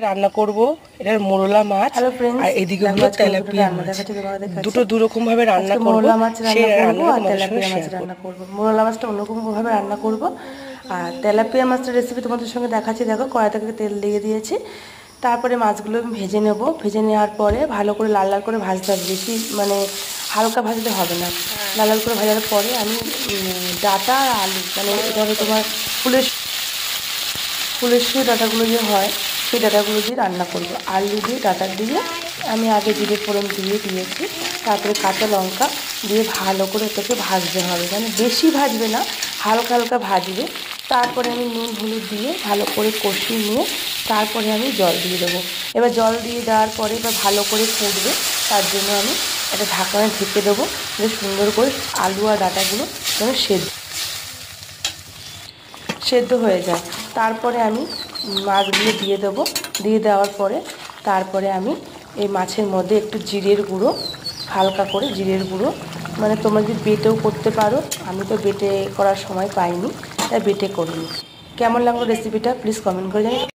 রান্না করব এটার মোরলা মাছ। হ্যালো ফ্রেন্ডস, আর এদিকে হলো তেলাপিয়া মাছ। দুটো দু রকম ভাবে রান্না করব। মোরলা মাছ সেই রান্না করব রান্নাটা আর তোমাদের সঙ্গে তেলাপিয়া মাছ শেয়ার করব। রান্না করব। মোরলা মাছটা অন্যরকম ভাবে রান্না করব। আর তেলাপিয়া মাছটার রেসিপি তোমাদের সঙ্গে দেখাচ্ছি। দেখো, কড়াইতে তেল দিয়ে দিয়েছি। তারপরে মাছগুলো আমি ভেজে নেব। ভেজে নেওয়ার পরে ভালো করে লাল লাল করে ভাজতে হবে, বেশি মানে হালকা ভাজতে হবে না। লাল লাল করে ভাজার পরে আমি ডাঁটা আর আলু, মানে এটা হলো তোমার ফুলের ফুলের ডাঁটাগুলো যে হয়, সেই ডাঁটাগুলো দিয়ে রান্না করব। আলু দিয়ে ডাঁটা দিয়ে আমি আগে জিরে ফোড়ন দিয়ে দিয়েছি। তারপরে কাঁচা লঙ্কা দিয়ে ভালো করে এটাকে ভাজতে হবে, মানে বেশি ভাজবে না, হালকা হালকা ভাজবে। তারপরে আমি নুন হলুদ দিয়ে ভালো করে কষিয়ে নিয়ে তারপরে আমি জল দিয়ে দেবো। এবার জল দিয়ে দেওয়ার পরে এবার ভালো করে ফুটবে, তার জন্য আমি একটা ঢাকনা ঢেকে দেবো, বেশ সুন্দর করে আলু আর ডাঁটাগুলো যেন সেদ্ধ হয়ে যায়। তারপরে আমি মাছগুলো দিয়ে দেবো। দিয়ে দেওয়ার পরে তারপরে আমি এই মাছের মধ্যে একটু জিরের গুঁড়ো, হালকা করে জিরের গুঁড়ো, মানে তোমরা যদি বেটেও করতে পারো, আমি তো বেটে করার সময় পাইনি, তাই বেটে করিনি। কেমন লাগলো রেসিপিটা প্লিজ কমেন্ট করে জানাও।